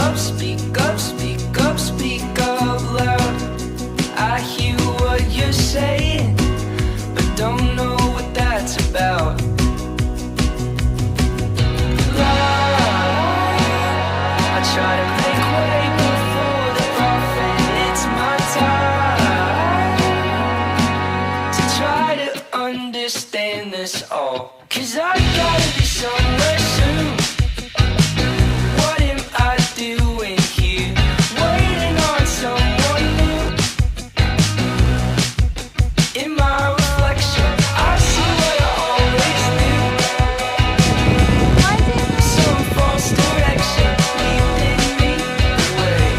up, speak up, speak up, speak up loud. I hear what you're saying, but don't know what that's about. I try to make way before the prophet. It's my time to try to understand this all. 'Cause I gotta be somewhere soon. What am I doing here? Waiting on someone new. In my reflection, I see what I always do. Some false direction leading me away.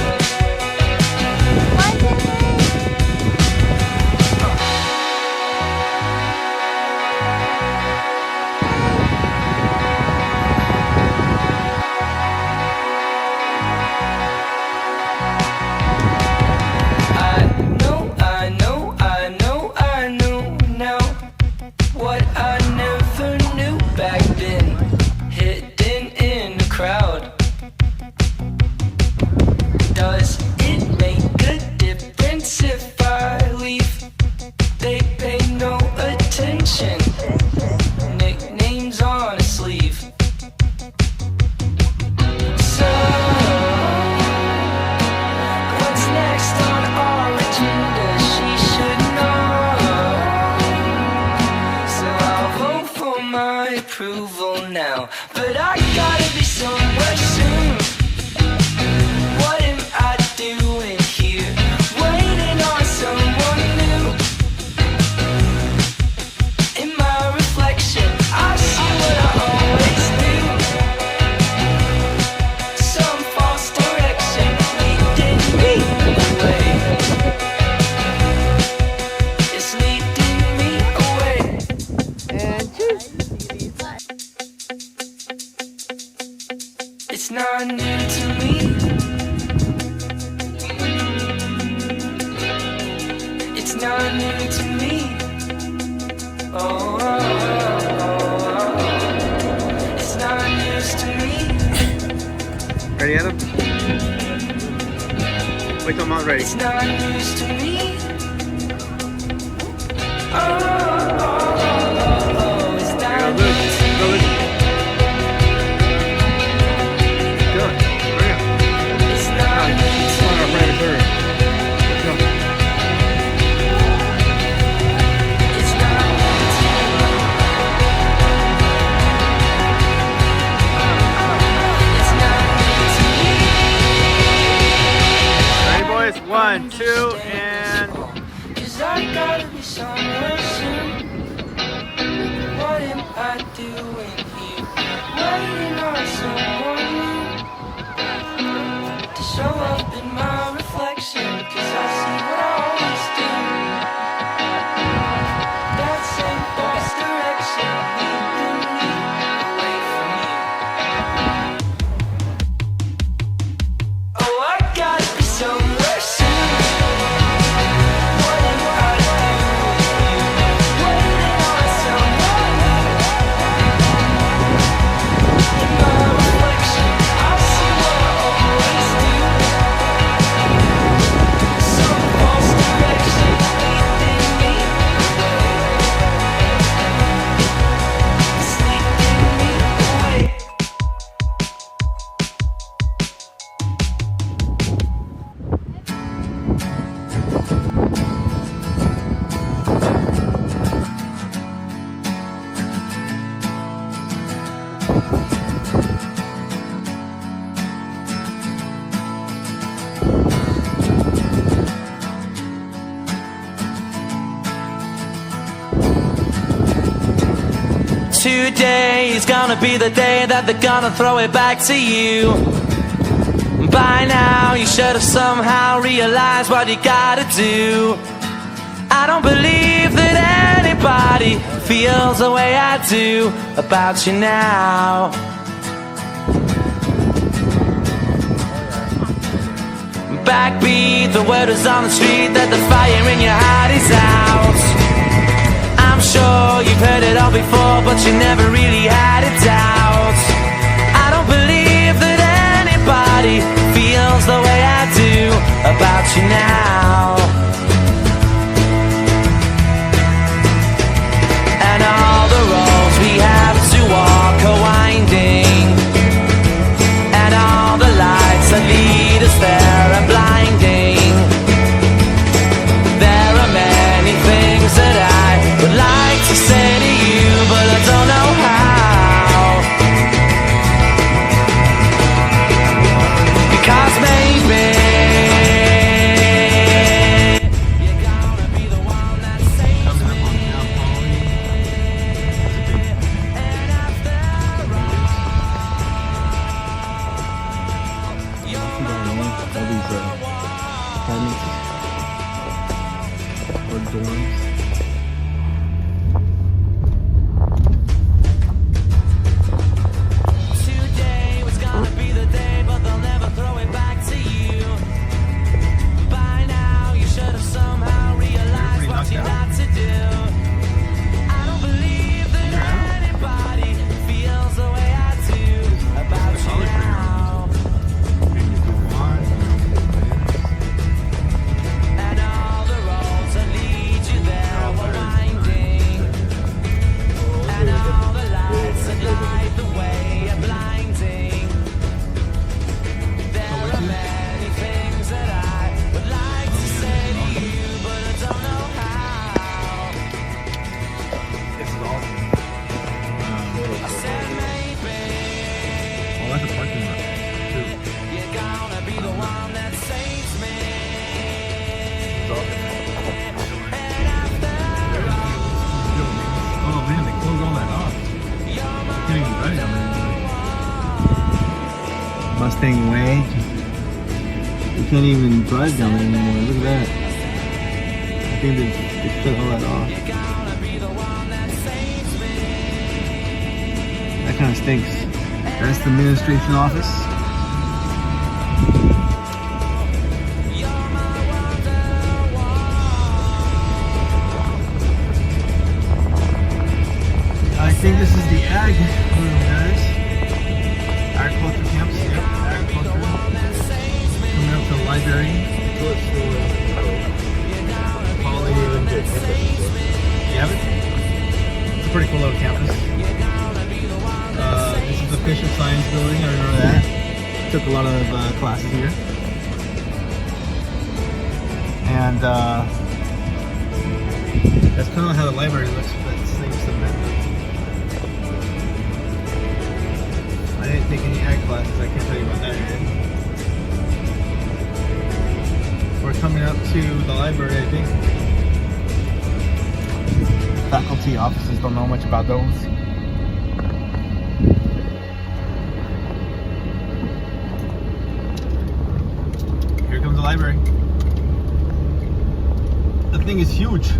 I know now what I never knew back then, hidden in the crowd. Does it make a difference if I leave? They pay no attention. Nicknames on a sleeve. So what's next on our agenda? She should know. So I'll vote for my approval now. But I gotta be somewhere soon. What am I doing here? Waiting on someone new. In my reflection, I see what I always do. Some false direction leading me away. It's leading me away. It's not new to me. It's not new to me. Oh, oh, oh, oh. It's not news to me. Ready, Adam? Wait till I'm not ready. It's not news to me. Oh, oh, oh, oh. It's not news to me. Good. Hurry up. It's not news to Come on, our friend is me. hurry. Go. It's not news to me. It's not news to me. Ready, boys? 1, 2, and... 'Cause I gotta be somewhere soon. What am I doing here? Waiting on someone new to show up in my reflection. 'Cause I see what I always do. That same false direction leading me away from you. Oh, I gotta be somewhere soon. What am I doing here? Waiting on someone new. In my reflection, I see what I always do. Some false direction leading me away. It's leading me away. 'Today is gonna be the day that they're gonna throw it back to you. By now you should have somehow realized what you gotta do. I don't believe that anybody feels the way I do about you now. Backbeat, the word is on the street that the fire in your heart is out. I'm sure you've heard it all before, but you never really had a doubt. I don't believe that anybody feels or dorms. Today was gonna be the day, but they'll never throw it back to you. By now, you should have somehow realized what you got to do. I don't believe that anybody feels the way I do about you now. And all the roads that lead you there were winding. And all the lights that light the way are blinding. There are many things that I would like to say to you, but I don't know how. This is awesome. I said maybe Oh, that's a parking lot. you're gonna be the one that saves me. And after Oh man, they closed all that off. you're my Can't even drive down there. Mustang Way. You can't even drive down there anymore. Look at that. I think they shut all that off. gonna be the one that saves me. That kind of stinks. That's the administration office. You're my wonderwall. I think this is the ag room, guys. Agriculture camps. Yep, agriculture. Coming up to the library. You have it? It's a pretty cool little campus. This is the Fish and Science building. I remember that. Took a lot of classes here. And that's kind of how the library looks with that same cement. I didn't take any ag classes. I can't tell you about that yet. We're coming up to the library, I think. Faculty offices, don't know much about those. Here comes the library. The thing is huge.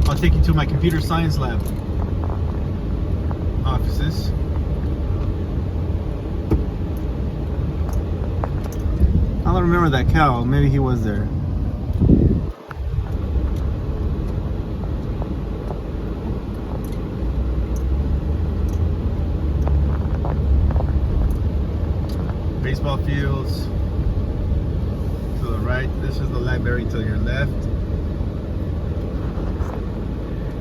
I'll take you to my computer science lab offices. I don't remember that cow. Maybe he was there. Baseball fields to the right. This is the library to your left.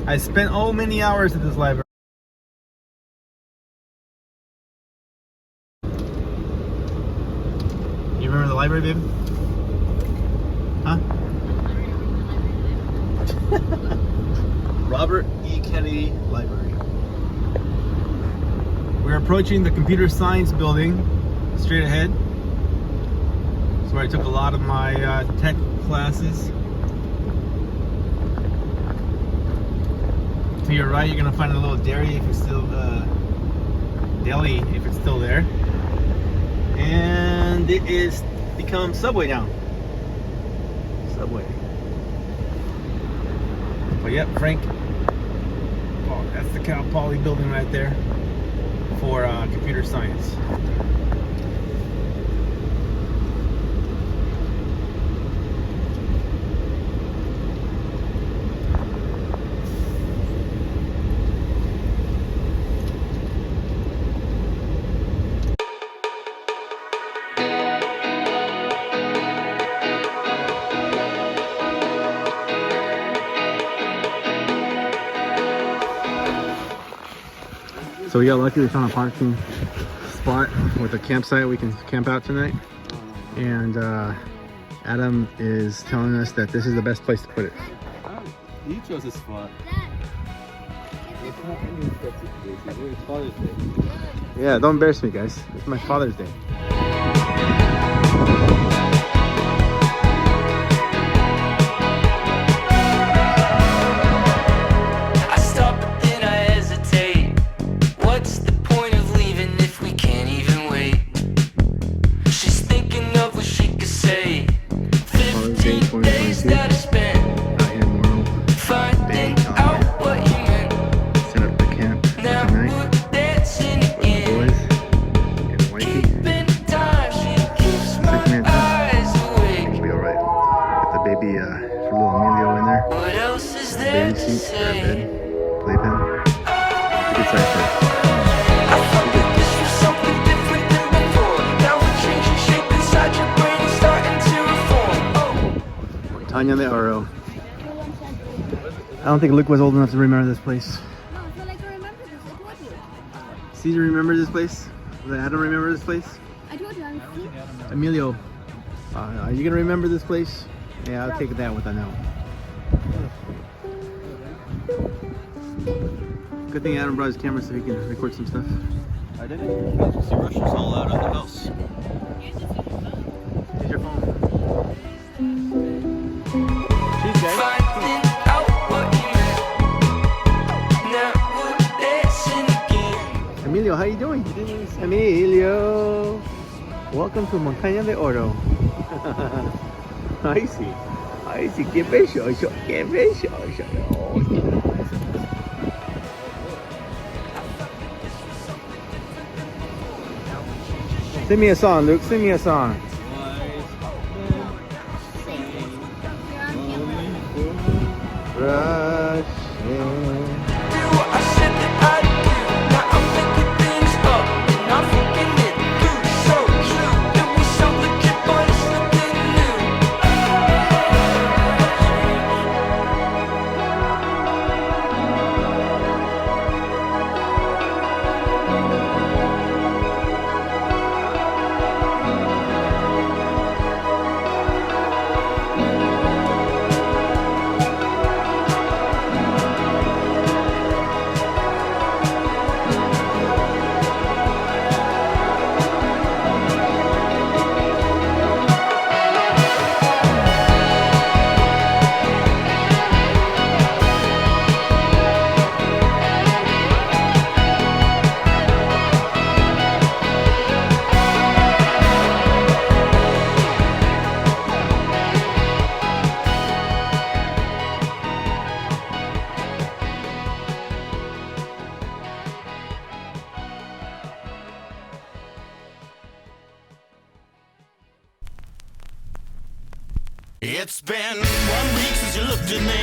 I spent many hours at this library. You remember the library, babe? Huh? Robert E. Kennedy Library. We're approaching the computer science building. Straight ahead. That's where I took a lot of my tech classes. To your right, you're gonna find a little dairy if it's still deli if it's still there. And it is become Subway now. Subway. But yep, Frank. Oh, that's the Cal Poly building right there for computer science. So we got lucky, we found a parking spot with a campsite we can camp out tonight. And Adam is telling us that this is the best place to put it. You chose this spot. It's Father's Day. Yeah, don't embarrass me, guys. It's my Father's Day. I stop, but then I hesitate. What's the point of leaving if we can't even wait? She's thinking of what she could say. Father's Day Montaña de Oro. I don't think Luke was old enough to remember this place. No, I feel like I remember this. I told you. Caesar, remember this place? Does Adam remember this place? I told you. I'm Steve. Emilio, are you gonna remember this place? Yeah, I'll take that with a no. Good thing Adam brought his camera so he can record some stuff. I didn't. You see Russians all out of the house. Here's your phone. Cheese, guys. Finding out what you meant. Now we're dancing again. Emilio, how you doing? Emilio, welcome to Montaña de Oro. I see. Qué precioso, qué precioso. Sing me a song, Luke. Sing me a song. Russian. Do what I said that I'd do. Now I'm thinking things up and I'm thinking it through. So true. And we sound like it, but it's nothing new. It's been 1 week since you looked at me,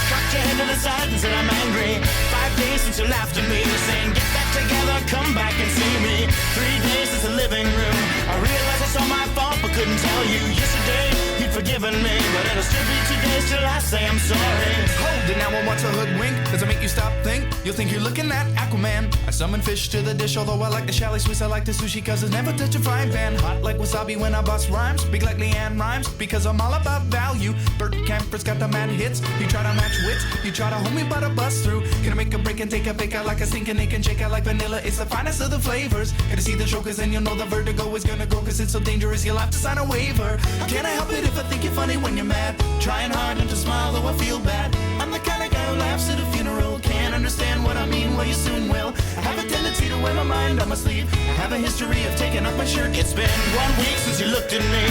cocked your head to the side and said I'm angry. 5 days since you laughed at me, saying get back together, come back and see me. 3 days since the living room, I realized it's all my fault but couldn't tell you. Yesterday you'd forgiven me, but it'll still be 2 days till I say I'm sorry. Hold it now, what's a hoodwink? Does it make you stop, think? You'll think you're looking at Aquaman. I summon fish to the dish, although I like the chalet Swiss, I like the sushi cause it's never touch a frying pan. Hot like wasabi when I bust rhymes, big like Leanne rhymes, because I'm all about value. Bert Camper's got the mad hits, you try to match wits, you try to hold me but I bust through. Gonna make a break and take a bake out like a stinking ache and shake out like vanilla, it's the finest of the flavors. Gonna see the show cause then you'll know the vertigo is gonna go cause it's so dangerous you'll have to sign a waiver. Can I help it if I think you're funny when you're mad? Trying hard not to smile though I feel bad. I'm the kind of guy who laughs at a funeral. Can't understand what I mean, well you soon will. I have a tendency to wear my mind on my sleeve. I have a history of taking off my shirt. It's been 1 week since you looked at me,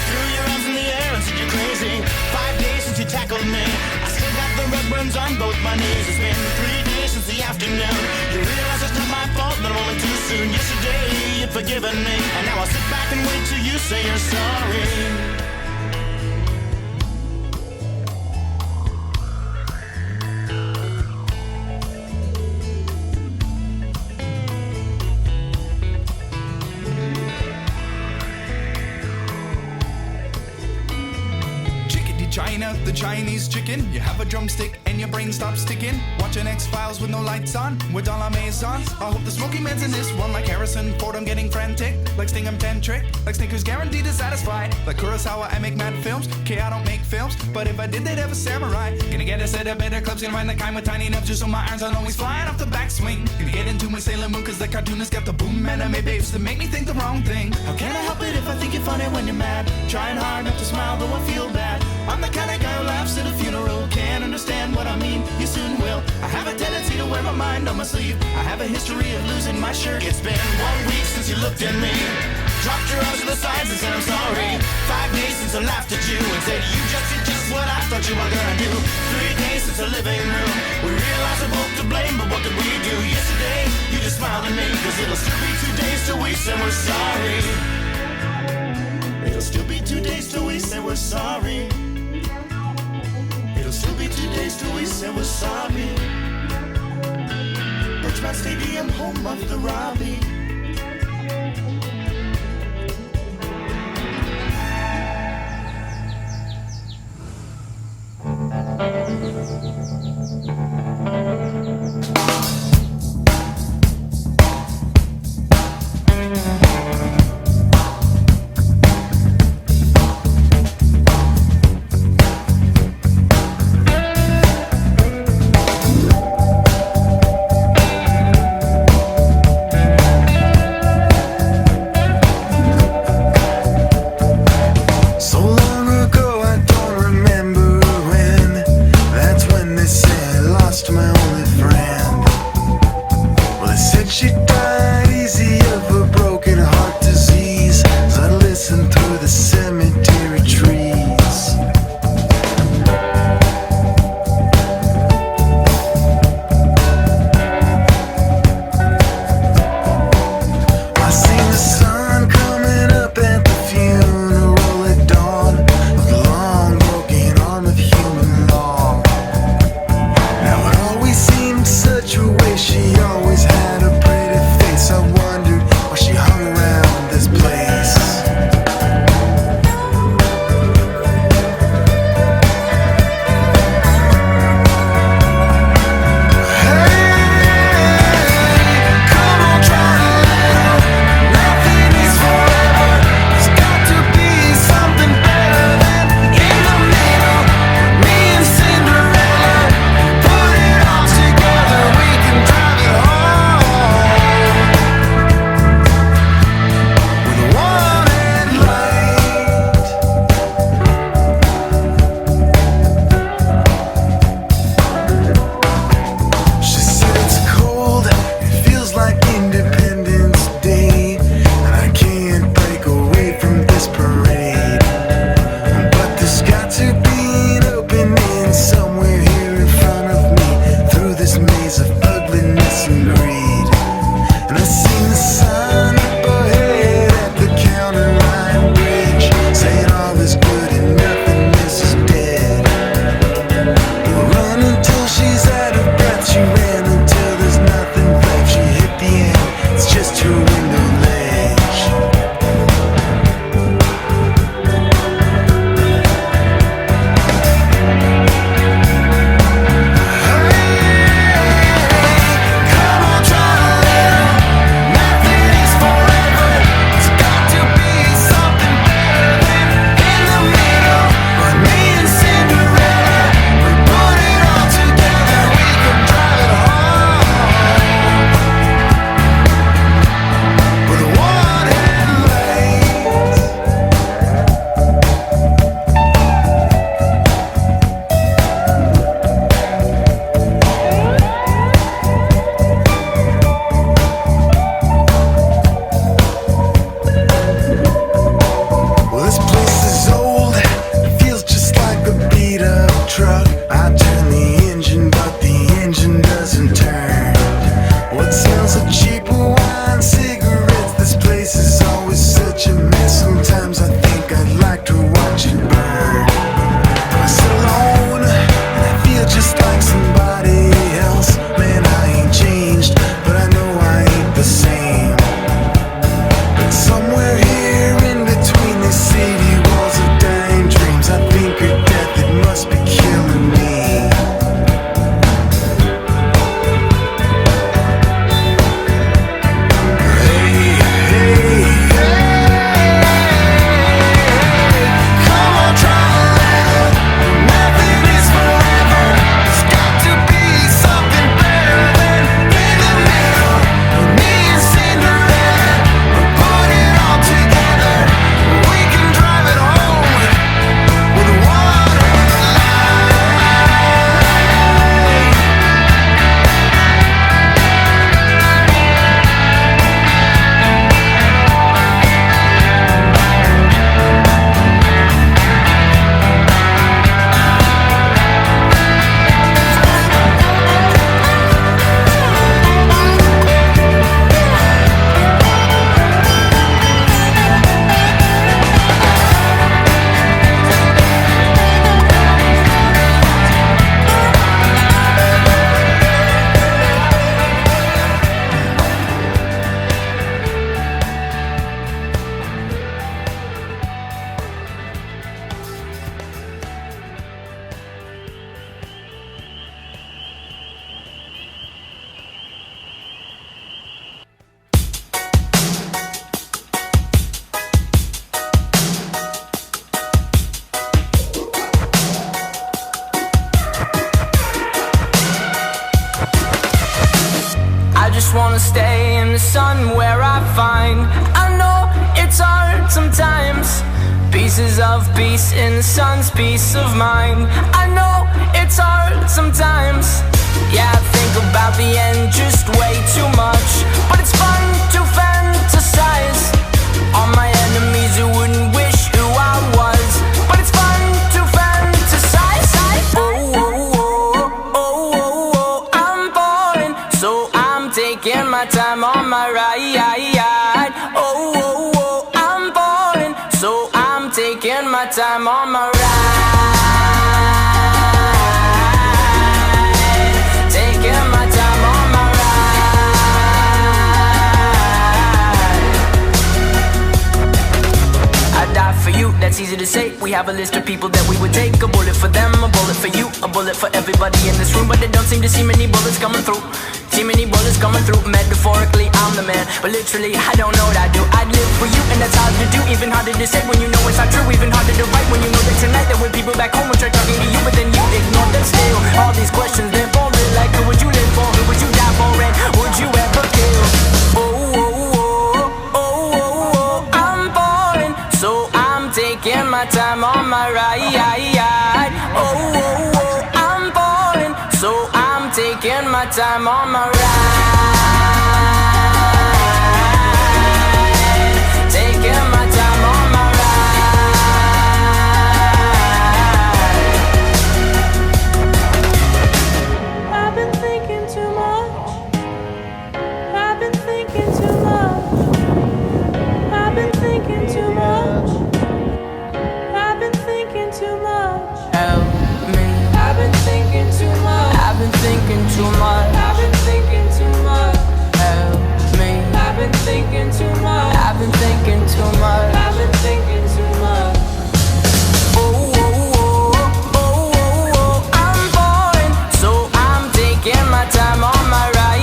threw your arms in the air and said you're crazy. 5 days since you tackled me, I still got the red burns on both my knees. It's been 3 days since the afternoon, you realize it's not my fault but I'm only too soon. Yesterday you'd forgiven me, and now I'll sit back and wait till you say you're sorry. China, the Chinese chicken. You have a drumstick and your brain stops sticking. Watching X-Files with no lights on, with all our maisons. I hope the smoky man's in this one like Harrison Ford. I'm getting frantic, like Sting I'm tantric, like Snickers guaranteed to satisfy. Like Kurosawa, I make mad films. Okay, I don't make films, but if I did, they'd have a samurai. Gonna get a set of better clubs, gonna find the kind with tiny enough just so my irons aren't always flying off the backswing. Gonna get into my Sailor Moon cause the cartoonist got the boom anime babes to make me think the wrong thing. How can I help it if I think you're funny when you're mad? Trying hard not to smile though I feel bad. I'm the kind of guy who laughs at a funeral. Can't understand what I mean, you soon will. I have a tendency to wear my mind on my sleeve. I have a history of losing my shirt. It's been 1 week since you looked at me, dropped your arms to the sides and said I'm sorry. 5 days since I laughed at you and said you just did just what I thought you were gonna do. 3 days since the living room, we realized we're both to blame, but what could we do? Yesterday, you just smiled at me, cause it'll still be 2 days till we say we're sorry. It'll still be 2 days till we say we're sorry. It'll still be 2 days till we say we're sorry. Birchmount Stadium, home of the Robbie. access to a window ledge. Come on, try to live. Nothing is forever. It's got to be something better than in the middle. But me and Cinderella, we put it all together. We can drive it home with one headlight. Well, this place is old. It feels just like a beat up truck. I turn the engine, but the engine doesn't turn. What smells of cheap wine, cigarettes? This place is always such a mess. Sometimes I think I'd like to watch it burn. But I'm still alone, and I feel just like somebody else. Man, I ain't changed, but I know I ain't the same. But somewhere here in between these city walls of dying dreams, I think of death, it must be killing me. Hey, hey, hey. Come on, try to live. Nothing is forever. There's got to be something better than in the middle. Me and Cinderella, we put it all together. We can drive it home with one headlight. I just wanna stay in the sun where I find I know it's hard sometimes. Pieces of peace in the sun's peace of mind. I know it's hard sometimes. Yeah, I think about the end just way too much. But it's fun to fantasize on my enemies who wouldn't wish who I was. But it's fun to fantasize. Oh, oh, oh, oh, oh, oh, I'm falling, so I'm taking my time on my ride. Oh, oh, oh, I'm falling, so I'm taking my time on my ride. Taking my time on my ride. I die for you, that's easy to say. We have a list of people that we would take. A bullet for them, a bullet for you, a bullet for everybody in this room. But they don't seem to see many bullets coming through. See many bullets coming through. Metaphorically, I'm the man, but literally, I don't know what I do. I'd live for you, and that's hard to do. Even harder to say when you know it's not true. Even harder to write when you know that tonight there were people back home who tried talking to you, but then you ignored them still. All these questions, they're boring. Like, who would you live for? Who would you die for? And would you ever kill? Oh, oh, oh, oh, oh, oh, I'm falling, so I'm taking my time on my ride. Oh, oh, oh, I'm falling, so I'm taking my time on my ride. Taking my time on my ride. I've been thinking too much. I've been thinking too much. I've been thinking too much. I've been thinking too much. Help me. I've been thinking too much. I've been thinking too much. I've been thinking too much. Help me. I've been too much. I've been thinking too much. Oh, oh, oh, oh, oh, oh. I'm falling, so I'm taking my time on my ride.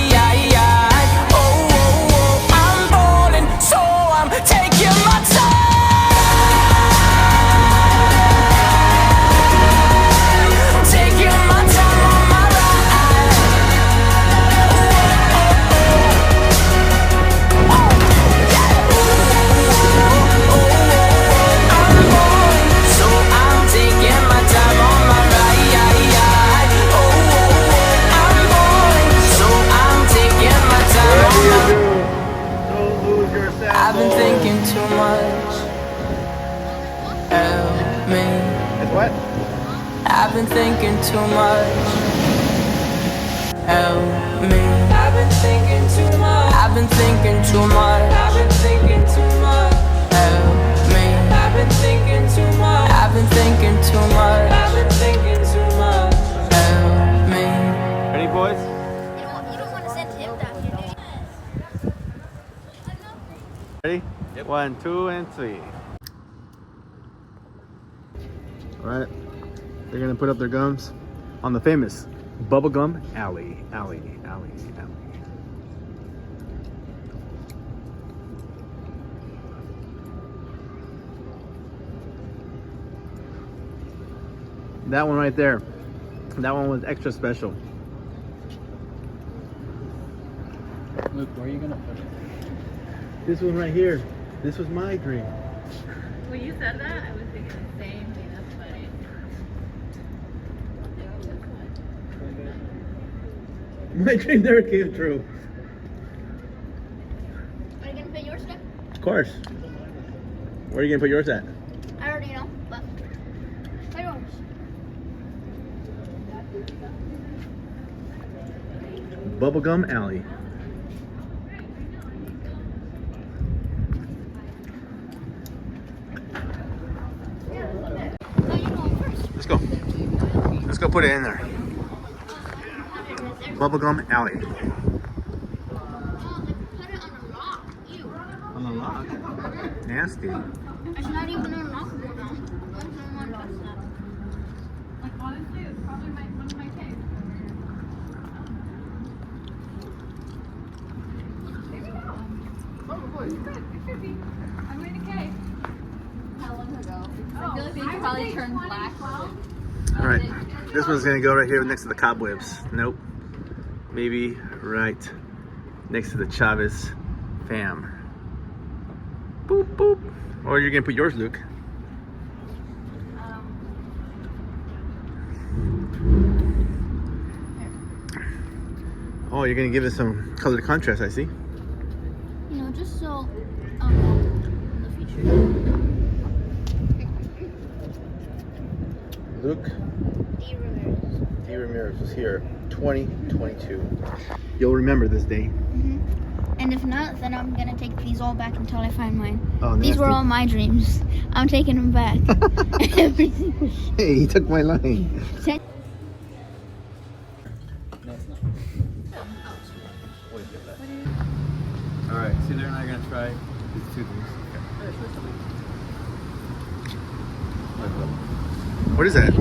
Oh, oh, oh. I'm falling, so I'm taking my time. Taking my time on my ride. So I'm taking my time on my ride. Oh, I'm falling, so I'm taking my time on my ride. Don't lose yourself. I've been thinking too much. Help me. It's what? I've been thinking too much. Help me. I've been thinking too much. I've been thinking too much. I've been thinking too much. Help me. I've been thinking too much. I've been thinking too much. I've been thinking too much. Help me. Ready, boys? You don't want to send him down here, do you? Ready? Yep. 1, 2, and 3. All right. They're gonna put up their gums on the famous bubblegum alley. That one right there. That one was extra special. Luke, where are you gonna put it? This one right here. This was my dream. When you said that, I was thinking the same thing. That's funny. My dream never came true. Are you going to put yours down? Of course. Where are you gonna put yours at? I already know, but put yours. Bubblegum alley. No, you go first. Let's go. Let's go put it in there. Bubblegum alley. Oh, they put it on a rock. Ew. On the lock. Nasty. It's not even unlockable now. Don't want to touch that. Like, honestly, it's probably one of my cakes. There we go. Oh, boy. It's good. It should be. I'm ready to cake. How long ago? Oh, I feel like they could probably turn black. All right. This one's gonna go right here next to the cobwebs. Nope. Maybe right next to the Chavez fam. Boop, boop. Or you're gonna put yours, Luke. Oh, you're gonna give it some color contrast, I see. You know, just so in the future. Luke D. Ramirez. D. Ramirez was here 2022. You'll remember this day. And if not, then I'm gonna take these all back until I find mine. Oh, These were nasty. all my dreams. I'm taking them back. Every single Hey, he took my line. set. All right, so they're not gonna try these two things. What is that?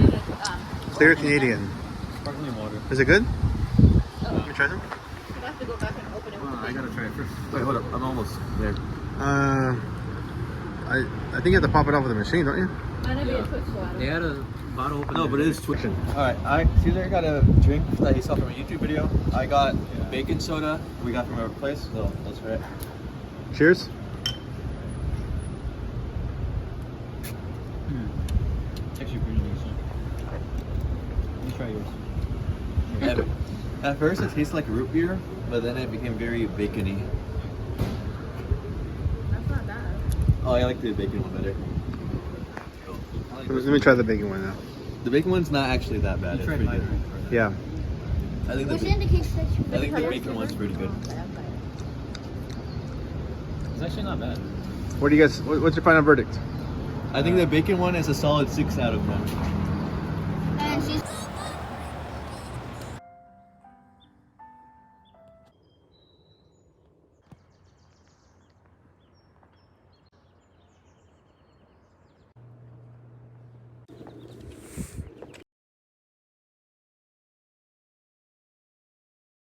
Clear Canadian. Sparkling water. Is it good? Let me try some. You have to go back and open it. I gotta try it first. Wait, hold up. I'm almost there. I think you have to pop it off with the machine, don't you? Might not be a twitch one. They had a bottle open. No, but it is twitching. All right, Caesar got a drink that he saw from a YouTube video. I got bacon soda. We got from our place. So let's try it. Cheers. Actually, pretty nice. Let me try yours. At first, it tastes like root beer, but then it became very bacony. That's not bad. Oh, I like the bacon one better. Let me try the bacon one now. The bacon one's not actually that bad. It's pretty good. Yeah. I think Which the indicates that you bacon one's pretty good. It's actually not bad. What do you guys? What's your final verdict? I think the bacon one is a solid 6 out of 10. And she's